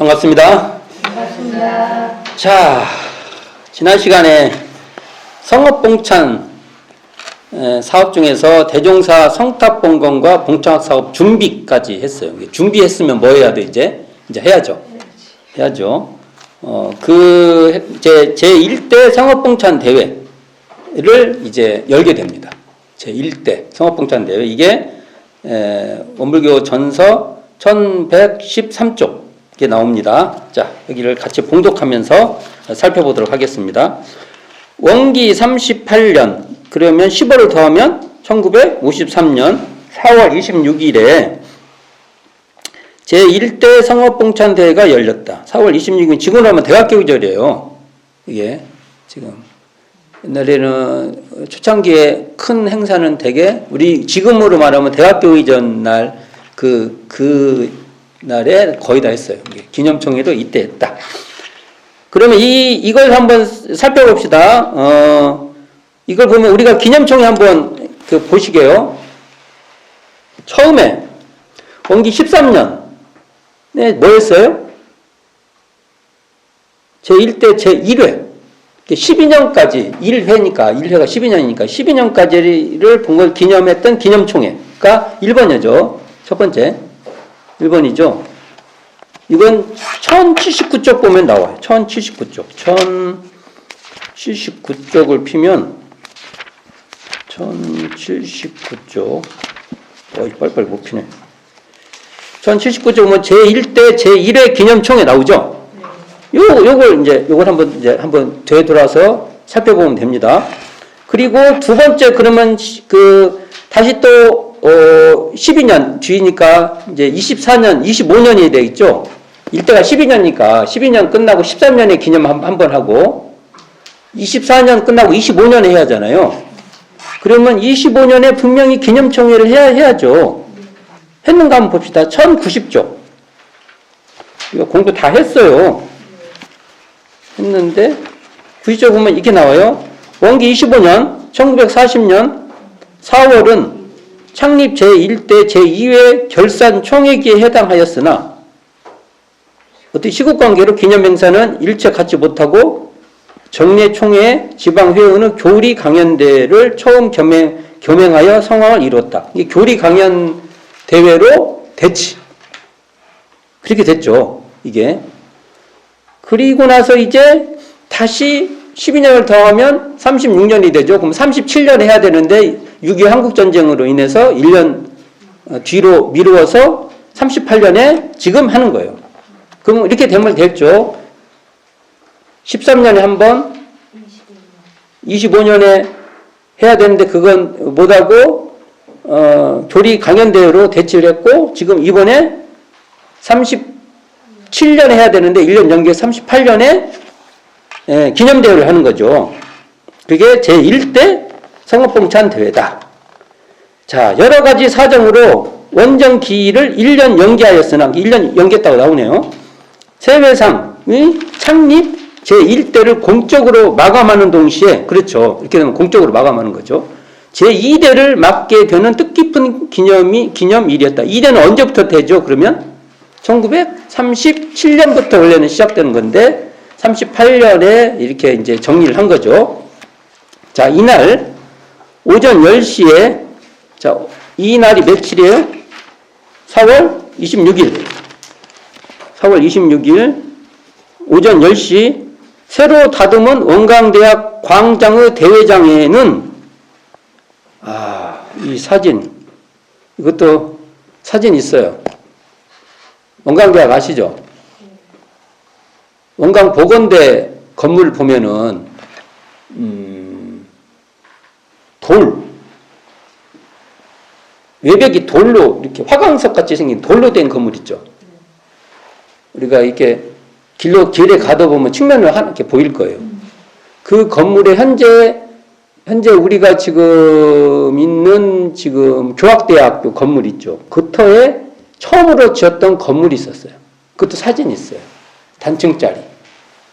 반갑습니다. 반갑습니다. 자, 지난 시간에 성업봉찬 사업 중에서 대종사 성탑봉건과 봉창학 사업 준비까지 했어요. 준비했으면 뭐 해야 돼, 이제 해야죠. 해야죠. 제1대 성업봉찬 대회를 이제 열게 됩니다. 제1대 성업봉찬 대회. 이게, 원불교 전서 1113쪽. 게 나옵니다. 자, 여기를 같이 봉독하면서 살펴보도록 하겠습니다. 원기 38년, 그러면 10월을 더하면 1953년 4월 26일에 제1대 성업봉찬대회가 열렸다. 4월 26일, 지금으로 하면 대학교의절이에요. 이게 지금 옛날에는 초창기에 큰 행사는 대개 우리 지금으로 말하면 대학교의전 날 날에 거의 다 했어요. 기념총회도 이때 했다. 그러면 이걸 한번 살펴봅시다. 이걸 보면 우리가 기념총회 한번 보시게요. 처음에 원기 13년 뭐였어요? 제1대 제1회 12년까지 1회니까 1회가 12년이니까 12년까지를 본 걸 기념했던 기념총회가 1번이죠. 첫 번째 1번이죠. 이건 1079쪽 보면 나와요. 1079쪽. 1079쪽을 피면 1079쪽. 빨리빨리 못 피네. 1079쪽 보면 제1대 제1회 기념총회 나오죠. 요걸 한번 되돌아서 살펴보면 됩니다. 그리고 두 번째 그러면 다시 또 12년 뒤니까 이제 24년, 25년이 되겠죠. 일대가 12년이니까 12년 끝나고 13년에 기념 한 번 하고 24년 끝나고 25년에 해야 하잖아요. 그러면 25년에 분명히 기념총회를 해야죠. 했는가 한번 봅시다. 1090조. 이거 공부 다 했어요. 했는데 90조 보면 이렇게 나와요. 원기 25년 1940년 4월은 창립 제1대 제2회 결산 총회기에 해당하였으나 어떻게 시국관계로 기념행사는 일체 갖지 못하고 정례 총회 지방회의는 교리 강연대회를 처음 겸행하여 성황을 이뤘다. 이게 교리 강연 대회로 됐지. 그렇게 됐죠. 이게. 그리고 나서 이제 다시 12년을 더하면 36년이 되죠. 그럼 37년 해야 되는데 6.25 한국전쟁으로 인해서 1년 뒤로 미루어서 38년에 지금 하는 거예요. 그럼 이렇게 되면 됐죠. 13년에 한 번, 25년에 해야 되는데 그건 못하고 교리 강연대회로 대치를 했고 지금 이번에 37년에 해야 되는데 1년 연기해 38년에 기념대회를 하는 거죠. 그게 제1대 성업봉찬 대회다. 자, 여러 가지 사정으로 원정 기일을 1년 연기하였으나 1년 연기했다고 나오네요. 세회상의 창립 제1대를 공적으로 마감하는 동시에 그렇죠. 이렇게 되면 공적으로 마감하는 거죠. 제2대를 맡게 되는 뜻깊은 기념일이었다. 2대는 언제부터 되죠? 그러면 1937년부터 원래는 시작되는 건데 38년에 이렇게 이제 정리를 한 거죠. 자, 이날 오전 10시에 자, 이 날이 며칠이에요? 4월 26일. 4월 26일 오전 10시 새로 다듬은 원광대학 광장의 대회장에는 이 사진 이것도 사진 있어요. 원광대학 아시죠? 원광보건대 건물 보면은 외벽이 돌로 이렇게 화강석 같이 생긴 돌로 된 건물 있죠. 우리가 이렇게 길에 가다 보면 측면으로 이렇게 보일 거예요. 그 건물에 현재 우리가 지금 있는 교학대학교 건물 있죠. 그 터에 처음으로 지었던 건물이 있었어요. 그것도 사진이 있어요. 단층짜리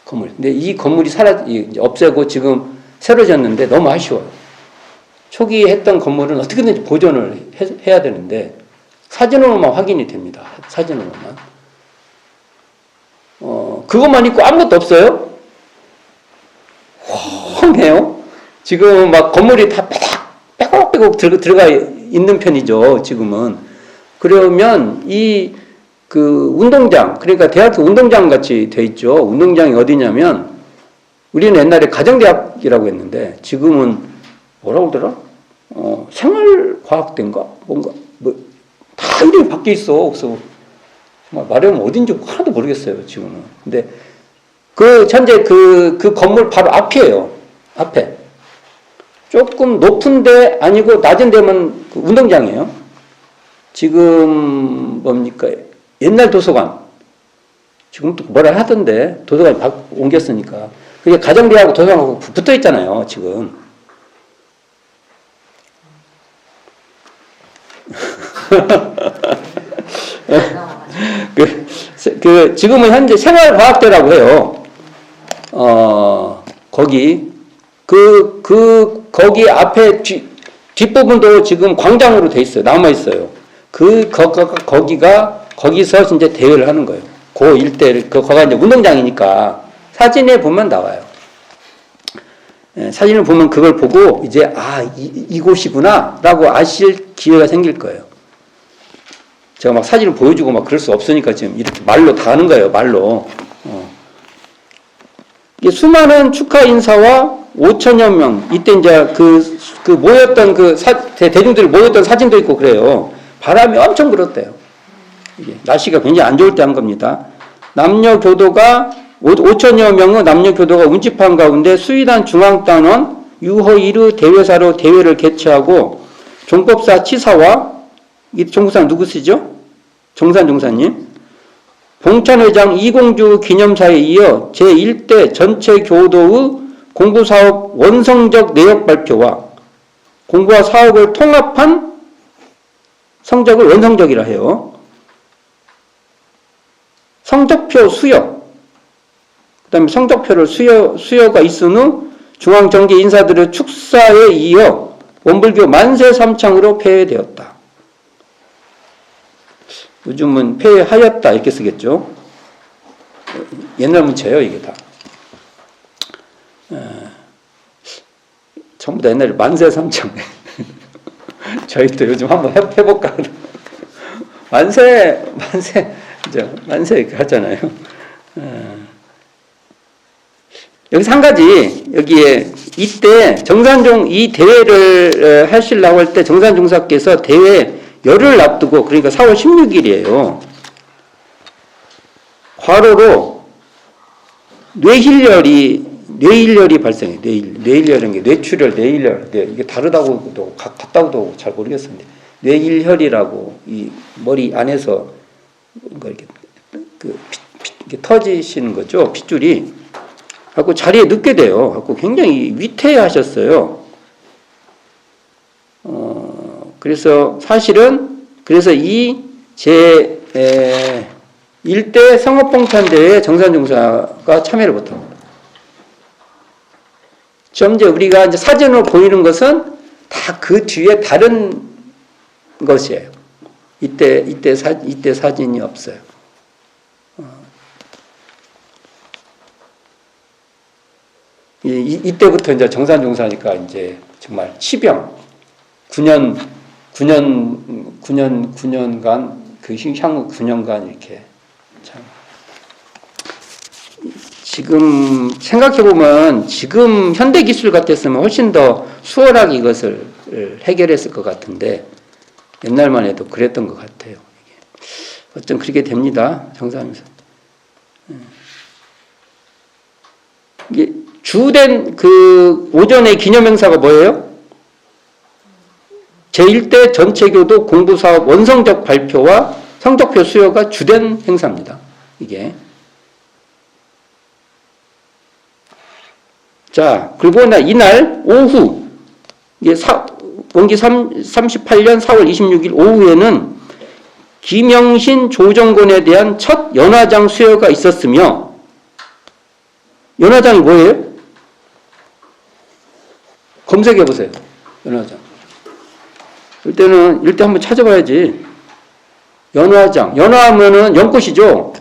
건물. 근데 이 건물이 없애고 지금 새로 지었는데 너무 아쉬워요. 초기에 했던 건물은 어떻게든지 보존을 해야 되는데 사진으로만 확인이 됩니다. 사진으로만. 그것만 있고 아무것도 없어요? 험해요. 지금 막 건물이 다 빼곡빼곡 들어가 있는 편이죠, 지금은. 그러면 그 운동장, 그러니까 대학교 운동장 같이 돼 있죠. 운동장이 어디냐면, 우리는 옛날에 가정대학이라고 했는데, 지금은 뭐라고 그러더라? 생활과학대인가? 뭔가, 다 이름이 바뀌어 있어. 그래서 정말 말하면 어딘지 하나도 모르겠어요, 지금은. 근데 현재 그 건물 바로 앞이에요. 앞에. 조금 높은데 아니고 낮은 데면 그 운동장이에요. 지금 뭡니까? 옛날 도서관. 지금 또 뭐라 하던데, 도서관 옮겼으니까. 그게 가정대하고 도서관하고 붙어 있잖아요, 지금. 지금은 현재 생활과학대라고 해요. 거기 앞에 뒷부분도 지금 광장으로 돼 있어요. 남아 있어요. 거기서 이제 대회를 하는 거예요. 그 일대를, 거기가 이제 운동장이니까 사진에 보면 나와요. 사진을 보면 그걸 보고 이제, 이곳이구나, 라고 아실 기회가 생길 거예요. 제가 막 사진을 보여주고 막 그럴 수 없으니까 지금 이렇게 말로 다 하는 거예요, 말로. 이게 수많은 축하 인사와 5천여 명, 이때 이제 모였던 대중들이 모였던 사진도 있고 그래요. 바람이 엄청 불었대요. 이게 날씨가 굉장히 안 좋을 때 한 겁니다. 남녀 교도가 5천여 명의 남녀 교도가 운집한 가운데 수의단 중앙단원 유허이르 대회사로 대회를 개최하고 종법사 치사와 이 종사는 누구시죠? 정산 종사님. 봉천회장 이공주 기념사에 이어 제1대 전체 교도의 공부사업 원성적 내역 발표와 공부와 사업을 통합한 성적을 원성적이라 해요. 성적표 수여, 그 다음에 성적표를 수여가 있은 후 중앙정계 인사들의 축사에 이어 원불교 만세 삼창으로 폐회되었다. 요즘은 폐회하였다 이렇게 쓰겠죠. 옛날 문체예요, 이게 다. 전부 다 옛날에 만세 삼창. 저희도 요즘 한번 해볼까. 만세 이렇게 하잖아요. 여기서 한 가지, 여기에 이때 정산종 이 대회를 하시려고 할 때 정산종사께서 대회 열흘 앞두고, 그러니까 4월 16일이에요. 과로로 뇌일열이 발생해요. 뇌일열인 게 뇌출혈, 뇌일열. 이게 다르다고도, 같다고도 잘 모르겠습니다. 뇌일혈이라고 이 머리 안에서 이렇게 이렇게 터지시는 거죠. 핏줄이. 갖고 자리에 눕게 돼요. 갖고 굉장히 위태하셨어요. 그래서 사실은 이 일대 성업봉찬대회에 정산종사가 참여를 못합니다. 좀 이제 우리가 이제 사진으로 보이는 것은 다 그 뒤에 다른 것이에요. 이때 사진이 없어요. 이때부터 이제 정산종사니까 이제 정말 치병 9년간 그 향후 9년간 이렇게 참 지금 생각해 보면 지금 현대 기술 같았으면 훨씬 더 수월하게 이것을 해결했을 것 같은데 옛날만 해도 그랬던 것 같아요. 어쩜 그렇게 됩니다. 정산종사. 이게 주된 그 오전의 기념행사가 뭐예요? 제1대 전체교도 공부사업 원성적 발표와 성적표 수여가 주된 행사입니다. 이게. 자, 그리고 이날 오후, 이게 원기 38년 4월 26일 오후에는 김영신 조정권에 대한 첫 연화장 수여가 있었으며, 연화장이 뭐예요? 검색해 보세요. 연화장. 이럴 때 한번 찾아봐야지. 연화장. 연화하면은 연꽃이죠?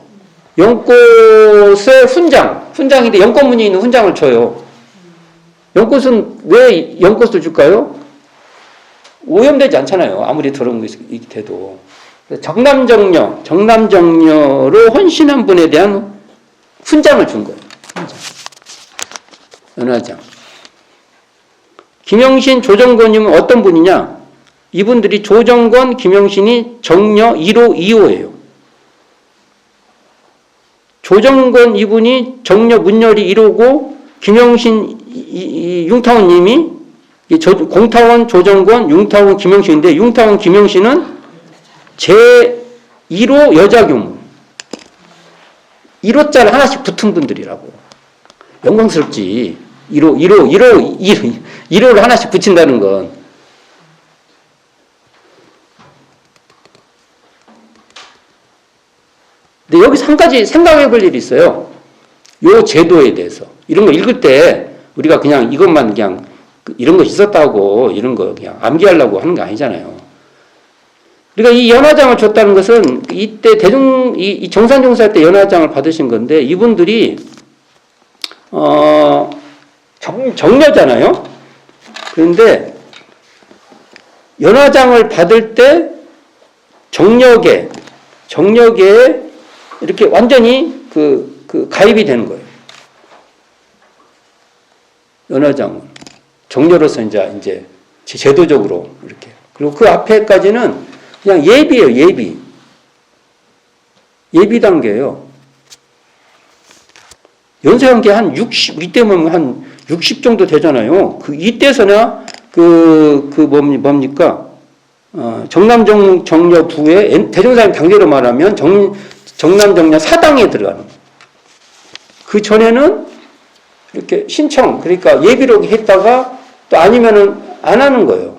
연꽃의 훈장인데 연꽃 무늬 있는 훈장을 줘요. 연꽃은 왜 연꽃을 줄까요? 오염되지 않잖아요. 아무리 더러운 것이 돼도. 정남정녀로 헌신한 분에 대한 훈장을 준 거예요. 연화장. 김영신, 조정권님은 어떤 분이냐? 이분들이 조정권, 김영신이 정녀 1호, 2호예요. 조정권 이분이 정녀 문열이 1호고 김영신 융타원님이 공타원, 조정권, 융타원, 김영신인데 융타원, 김영신은 제1호 여자 교문. 1호자를 하나씩 붙은 분들이라고. 영광스럽지. 1호를 하나씩 붙인다는 건. 근데 여기서 한 가지 생각해 볼 일이 있어요. 요 제도에 대해서. 이런 거 읽을 때 우리가 그냥 이것만 그냥 이런 거 있었다고 이런 거 그냥 암기하려고 하는 게 아니잖아요. 그러니까 이 연화장을 줬다는 것은 이때 이 정산종사 때 연화장을 받으신 건데 이분들이 정녀잖아요. 그런데 연화장을 받을 때 정녀계에 이렇게 완전히 가입이 되는 거예요. 연화장은 정녀로서 이제 제도적으로 이렇게. 그리고 그 앞에까지는 그냥 예비예요, 예비. 예비 단계예요. 연세한 게 한 60, 이때면 한 60 정도 되잖아요. 이때서나 뭡니까? 정남정녀부의 대종사님 단계로 말하면 정남정녀 사당에 들어가는 거예요. 그 전에는 이렇게 신청, 그러니까 예비로 했다가 또 아니면은 안 하는 거예요.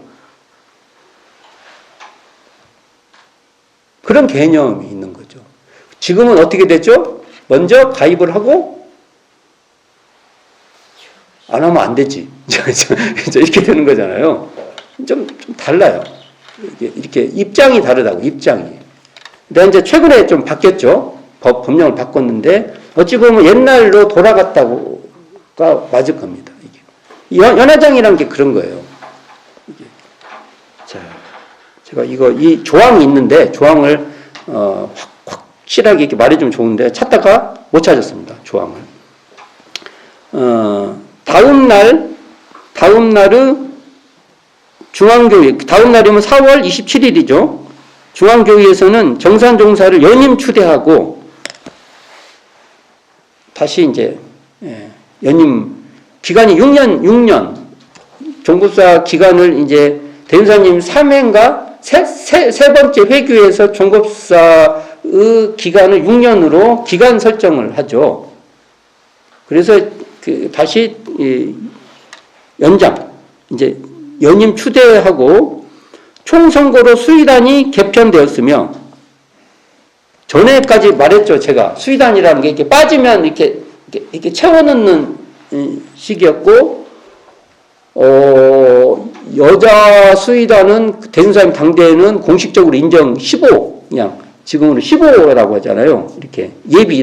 그런 개념이 있는 거죠. 지금은 어떻게 됐죠? 먼저 가입을 하고 안 하면 안 되지. 이렇게 되는 거잖아요. 좀 달라요. 이렇게 입장이 다르다고, 입장이. 근데 이제 최근에 좀 바뀌었죠. 법령을 바꿨는데 어찌 보면 옛날로 돌아갔다고가 맞을 겁니다. 이게. 연화장이라는 게 그런 거예요. 이게. 자, 제가 이 조항이 있는데 조항을 확실하게 이렇게 말해주면 좋은데 찾다가 못 찾았습니다. 조항을. 다음 날의 중앙교회, 다음 날이면 4월 27일이죠. 중앙교회에서는 정산종사를 연임 추대하고 다시 이제 연임 기간이 6년 종급사 기간을 이제 대윤사님 3회인가 세 번째 회규에서 종급사의 기간을 6년으로 기간 설정을 하죠. 그래서 다시 연장 이제 연임 추대하고 총선거로 수의단이 개편되었으며 전에까지 말했죠. 제가 수의단이라는 게 이렇게 빠지면 이렇게 채워넣는 식이었고 여자 수의단은 대준사님 당대에는 공식적으로 인정 15 그냥 지금은 15라고 하잖아요. 이렇게 예비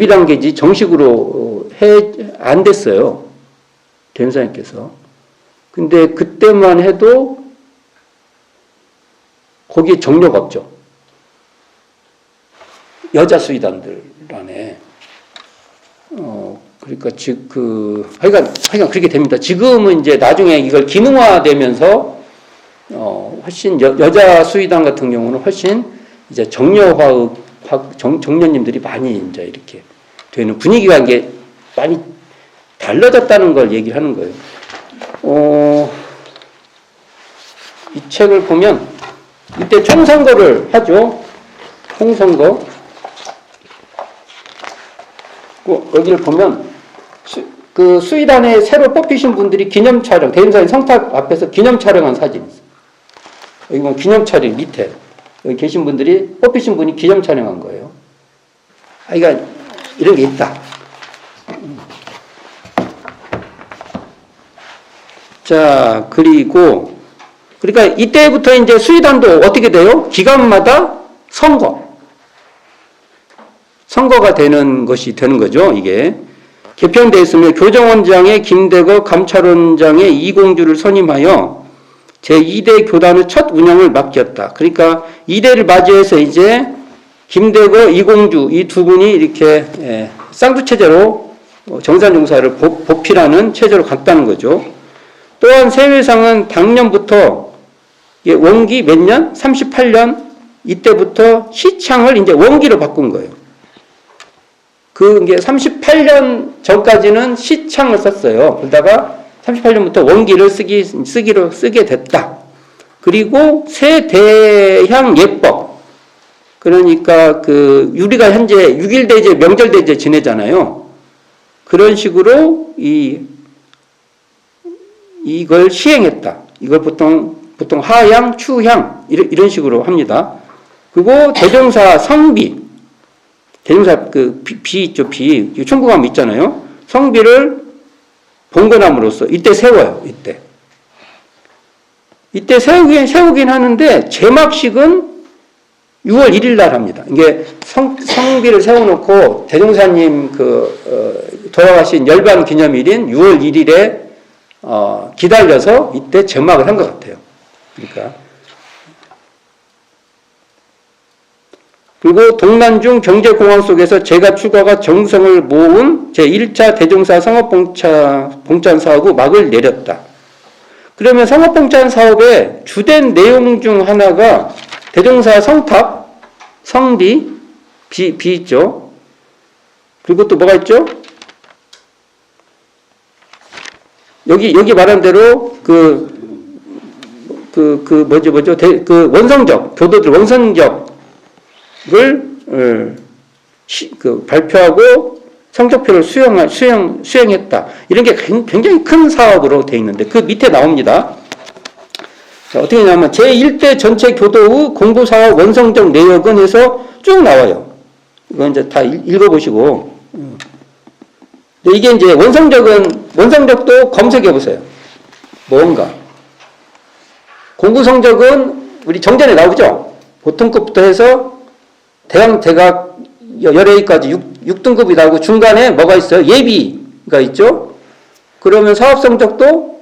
단계지 정식으로 안 됐어요. 대준사님께서. 근데 그때만 해도 거기에 정료가 없죠. 여자 수의단들 안에. 그러니까 하여간 그렇게 됩니다. 지금은 이제 나중에 이걸 기능화되면서 훨씬 여자 수의단 같은 경우는 훨씬 이제 정녀님들이 많이 이제 이렇게 되는 분위기가 이게 많이 달라졌다는 걸 얘기를 하는 거예요. 이 책을 보면 이때 총선거를 하죠. 총선거. 여기를 보면 수의단에 새로 뽑히신 분들이 기념 촬영, 대인사인 성탑 앞에서 기념 촬영한 사진. 여기 보면 기념 촬영 밑에 여기 계신 분들이 뽑히신 분이 기념 촬영한 거예요. 그러니까 이런 게 있다. 자, 그러니까 이때부터 이제 수의단도 어떻게 돼요? 기간마다 선거. 선거가 되는 것이 되는 거죠, 이게. 개편돼 있으면 교정원장의 김대거, 감찰원장의 이공주를 선임하여 제2대 교단의 첫 운영을 맡겼다. 그러니까 2대를 맞이해서 이제 김대거, 이공주 이 두 분이 이렇게 쌍두체제로 정산용사를 보필하는 체제로 갔다는 거죠. 또한 세회상은 당년부터 원기 몇 년? 38년 이때부터 시창을 이제 원기로 바꾼 거예요. 그게 38년 전까지는 시창을 썼어요. 그러다가 38년부터 원기를 쓰게 됐다. 그리고 세대향 예법. 그러니까 우리가 현재 6.1대제 명절대제 지내잖아요. 그런 식으로 이걸 시행했다. 이걸 보통 하향, 추향 이런 식으로 합니다. 그리고 대종사 성비. 대종사 비 있죠, 비. 총구감 있잖아요. 성비를 봉건함으로써 이때 세워요, 이때 세우긴 하는데 제막식은 6월 1일 날 합니다. 이게 성비를 세워놓고 대종사님 돌아가신 열반 기념일인 6월 1일에 기다려서 이때 제막을 한 것 같아요. 그러니까. 그리고 동난중 경제공황 속에서 제가 추가가 정성을 모은 제1차 대종사 성업봉찬 사업의 막을 내렸다. 그러면 성업봉찬 사업의 주된 내용 중 하나가 대종사 성탑, 성비, 비 있죠. 그리고 또 뭐가 있죠? 여기 말한 대로 원성적, 교도들 원성적 을 발표하고 성적표를 수행했다. 이런 게 굉장히 큰 사업으로 되어 있는데 그 밑에 나옵니다. 자, 어떻게 하냐면 제1대 전체 교도의 공부사업 원성적 내역은 해서 쭉 나와요. 이건 이제 다 읽어보시고. 근데 이게 이제 원성적도 검색해 보세요. 뭔가. 공부 성적은 우리 정전에 나오죠? 보통급부터 해서 대학 열애까지 6등급이 나오고 중간에 뭐가 있어요? 예비가 있죠? 그러면 사업 성적도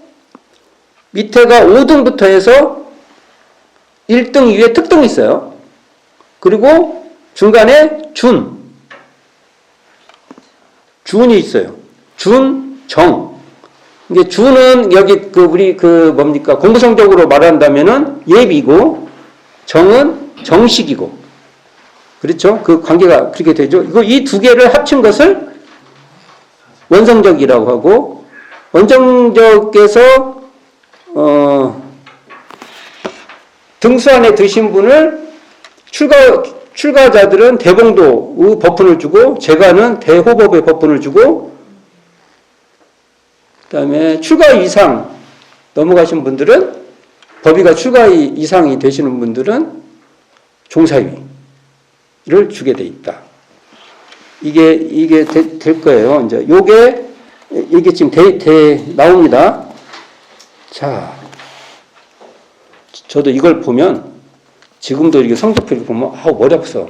밑에가 5등부터 해서 1등 이후에 특등이 있어요. 그리고 중간에 준이 있어요. 준, 정. 이게 준은 여기 우리 뭡니까? 공부 성적으로 말한다면은 예비고 정은 정식이고. 그렇죠? 그 관계가 그렇게 되죠. 이 두 개를 합친 것을 원성적이라고 하고, 원성적에서, 등수안에 드신 분을 출가자들은 대봉도의 법분을 주고, 재가는 대호법의 법분을 주고, 그 다음에 출가 이상 넘어가신 분들은, 법위가 출가 이상이 되시는 분들은 종사위. 를 주게 돼 있다. 이게 될 거예요. 이제 이게 지금 나옵니다. 자, 저도 이걸 보면 지금도 이게 성적표를 보면 머리 아팠어.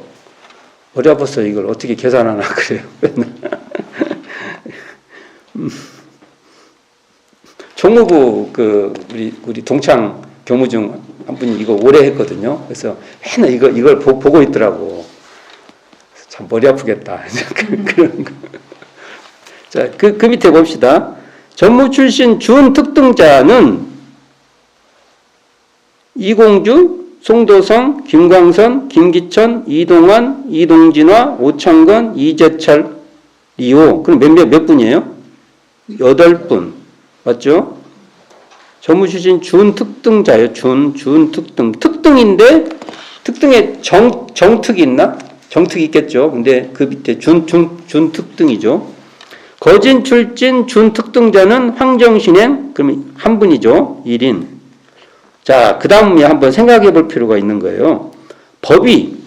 이걸 어떻게 계산하나 그래요. 총무부 우리 동창 교무 중 한 분이 이거 오래 했거든요. 그래서 맨날 이걸 보고 있더라고. 참 머리 아프겠다. 그런 거. 자, 그 밑에 봅시다. 전무 출신 준특등자는 이공주, 송도성, 김광선, 김기천, 이동환, 이동진화, 오창건, 이재철, 이호. 그럼 몇 분이에요? 8분. 맞죠? 전무 출신 준특등자예요. 준특등. 특등인데 특등에 정특이 있나? 정특이 있겠죠. 근데 그 밑에 준특등이죠. 거진 출진 준특등자는 황정신행, 그러면 한 분이죠. 1인. 자, 그 다음에 한번 생각해 볼 필요가 있는 거예요. 법위,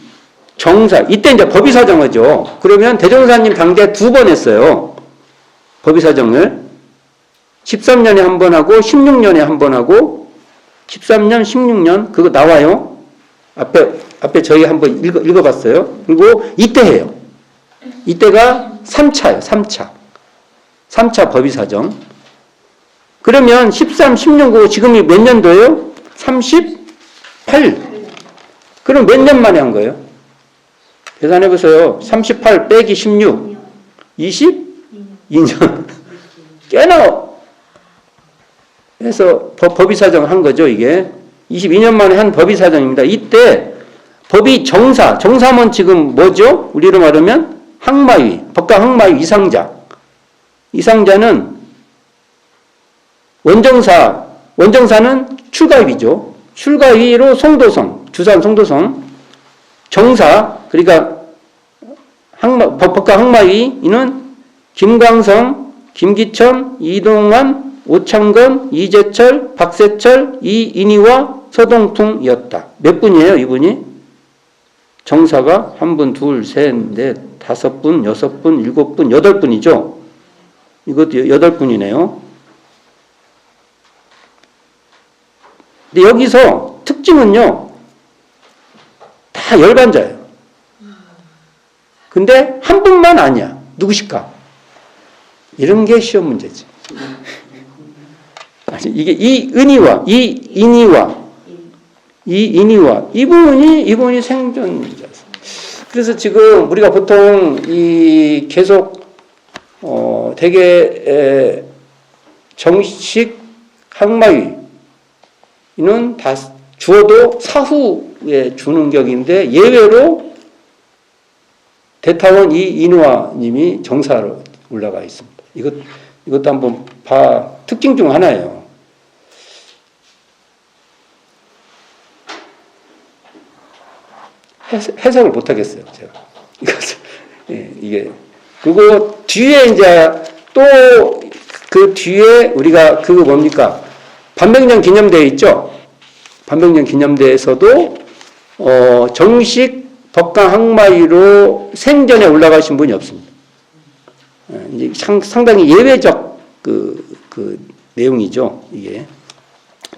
정사, 이때 이제 법위사정하죠. 그러면 대종사님 당대 2번 했어요. 법위사정을. 13년에 한 번 하고, 16년에 한 번 하고, 13년, 16년, 그거 나와요. 앞에 저희 한번 읽어봤어요. 그리고 이때 해요. 이때가 3차예요. 3차. 3차 법의사정. 그러면 13, 16고 지금이 몇 년도예요? 38. 그럼 몇 년 만에 한 거예요? 계산해 보세요. 38 빼기 16. 22년. 꽤나 해서 법의사정 한 거죠, 이게. 22년 만에 한 법의사정입니다. 이때 법의 정사면 지금 뭐죠? 우리로 말하면 항마위, 법과 항마위 이상자. 이상자는 원정사는 출가위죠. 출가위로 송도성, 주산 송도성. 정사, 그러니까 법과 항마위는 김광성, 김기천, 이동환, 오창건, 이재철, 박세철, 이인희와 서동풍이었다. 몇 분이에요, 이분이? 정사가 1분, 2, 3, 4, 5분, 6분, 7분, 8분이죠. 이것도 8분이네요. 근데 여기서 특징은요, 다 열반자예요. 근데 한 분만 아니야. 누구실까? 이런 게 시험 문제지. 이게 이인희와 이분이 생존자. 그래서 지금 우리가 보통 이 계속 되게 정식 항마위는 다 주어도 사후에 주는 격인데 예외로 대타원 이인화님이 정사로 올라가 있습니다. 이것도 한번 특징 중 하나예요. 해석을 못 하겠어요, 제가. 이게. 그리고 뒤에 이제 또 그 뒤에 우리가 그거 뭡니까? 반백년 기념대회 있죠? 반백년 기념대회에서도, 정식 법강 항마위로 생전에 올라가신 분이 없습니다. 이제 상당히 예외적 그 내용이죠, 이게.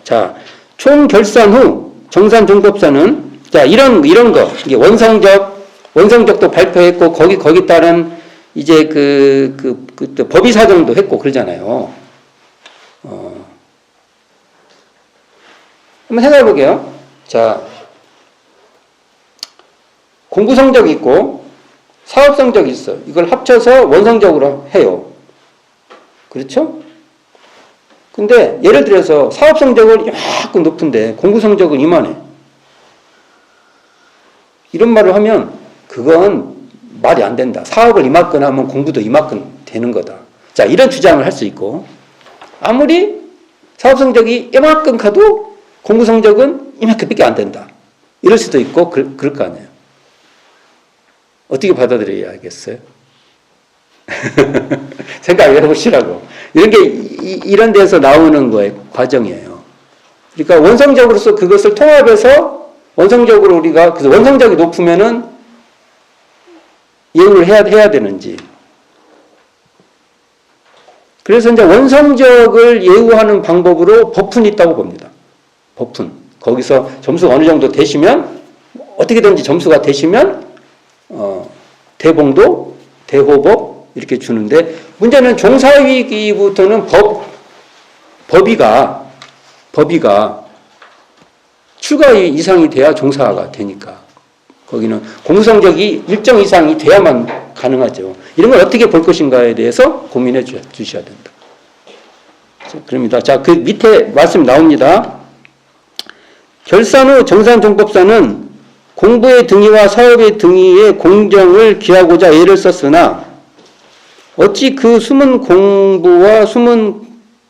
자, 총 결산 후 정산 종법사는 자, 이런 거, 이게 원성적도 발표했고, 거기 따른 이제 또 법의사정도 했고, 그러잖아요. 한번 생각해 볼게요. 자, 공부 성적이 있고, 사업 성적이 있어. 이걸 합쳐서 원성적으로 해요. 그렇죠? 근데 예를 들어서 사업 성적은 약간 높은데, 공부 성적은 이만해. 이런 말을 하면 그건 말이 안 된다. 사업을 이만큼 하면 공부도 이만큼 되는 거다. 자, 이런 주장을 할 수 있고 아무리 사업 성적이 이만큼 가도 공부 성적은 이만큼밖에 안 된다. 이럴 수도 있고 그럴 거 아니에요. 어떻게 받아들여야겠어요? 생각해 보시라고. 이런 게 이런 데서 나오는 거예요. 과정이에요. 그러니까 원성적으로서 그것을 통합해서 원성적으로 우리가, 그래서 원성적이 높으면은 예우를 해야 되는지. 그래서 이제 원성적을 예우하는 방법으로 법훈이 있다고 봅니다. 법훈. 거기서 점수가 어느 정도 되시면, 어떻게든지 점수가 되시면, 대봉도, 대호법, 이렇게 주는데, 문제는 종사위기부터는 법위가 출가위 이상이 돼야 종사가 되니까 거기는 공성적이 일정 이상이 돼야만 가능하죠. 이런 걸 어떻게 볼 것인가에 대해서 고민해 주셔야 된다. 그럽니다. 자, 그 밑에 말씀 나옵니다. 결산 후 정산종법사는 공부의 등위와 사업의 등위의 공정을 기하고자 애를 썼으나 어찌 그 숨은 공부와 숨은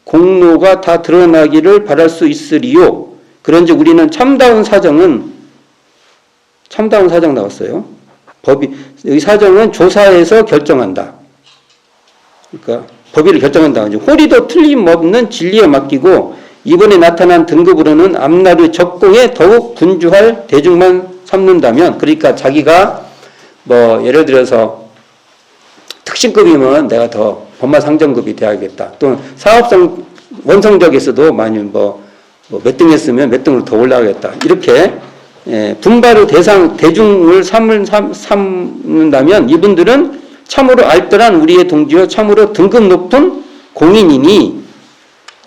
공로가 다 드러나기를 바랄 수 있으리요. 그런즉 우리는 참다운 사정 나왔어요. 이 사정은 조사에서 결정한다. 그러니까 법의를 결정한다. 호리도 틀림없는 진리에 맡기고 이번에 나타난 등급으로는 앞날의 적공에 더욱 분주할 대중만 삼는다면, 그러니까 자기가 뭐 예를 들어서 특신급이면 내가 더 법마상정급이 돼야겠다. 또는 사업성 원성적에서도 많이 몇 등 했으면 몇 등으로 더 올라가겠다. 이렇게 분발의 대중을 삼는다면 이분들은 참으로 알뜰한 우리의 동지요 참으로 등급 높은 공인이니.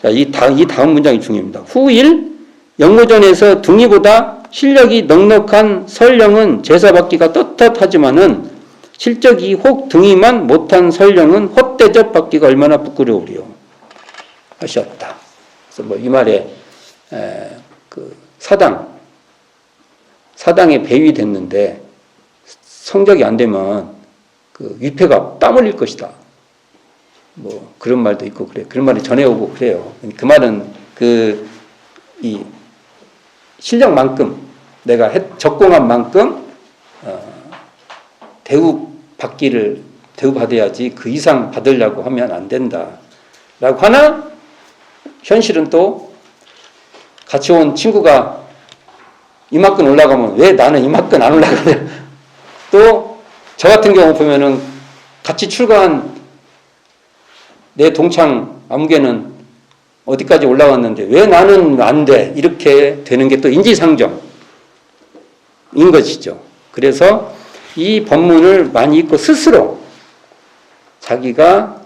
자, 이 다음 문장이 중요합니다. 후일 영무전에서 등이보다 실력이 넉넉한 설령은 제사받기가 떳떳하지만은 실적이 혹 등이만 못한 설령은 헛대접 받기가 얼마나 부끄러우리요 하셨다. 그래서 뭐 이 말에 그 사당에 배위 됐는데 성적이 안 되면 그 위패가 땀 흘릴 것이다. 뭐 그런 말도 있고 그래. 그런 말을 전해오고 그래요. 그 말은 이 실력만큼 내가 적공한 만큼 대우 받아야지 그 이상 받으려고 하면 안 된다라고 하나 현실은 또 같이 온 친구가 이만큼 올라가면 왜 나는 이만큼 안 올라가냐. 또 저 같은 경우 보면은 같이 출가한 내 동창 아무개는 어디까지 올라왔는데 왜 나는 안 돼? 이렇게 되는 게 또 인지상정인 것이죠. 그래서 이 법문을 많이 읽고 스스로 자기가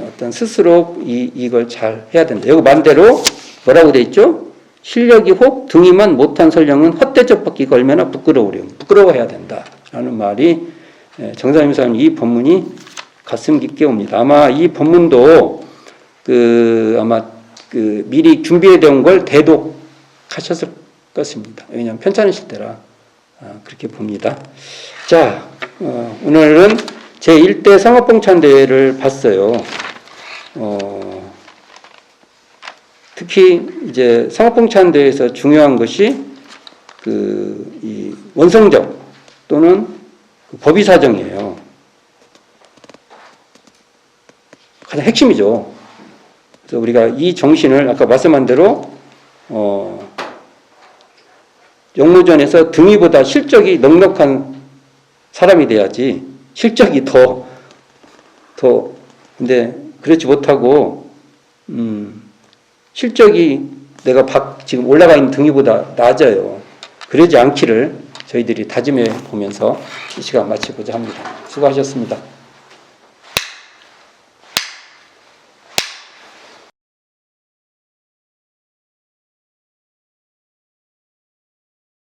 어떤 스스로 이걸 잘 해야 된다. 여기 반대로 뭐라고 돼 있죠? 실력이 혹 등이만 못한 설령은 헛대접 받기가 얼마나 부끄러워해야 된다라는 말이 정사님사님 이 법문이 가슴 깊게 옵니다. 아마 이 법문도 미리 준비해 온 걸 대독하셨을 것입니다. 왜냐하면 편찮으실 때라 그렇게 봅니다. 자, 오늘은 제1대 성업봉찬대회를 봤어요. 특히 이제 성업봉찬대회에서 중요한 것이 이 원성적 또는 법의사정이에요. 가장 핵심이죠. 그래서 우리가 이 정신을 아까 말씀한 대로 영무전에서 등위보다 실적이 넉넉한 사람이 돼야지 실적이 근데 그렇지 못하고 실적이 내가 지금 올라가 있는 등위보다 낮아요. 그러지 않기를 저희들이 다짐해 보면서 이 시간 마치고자 합니다. 수고하셨습니다.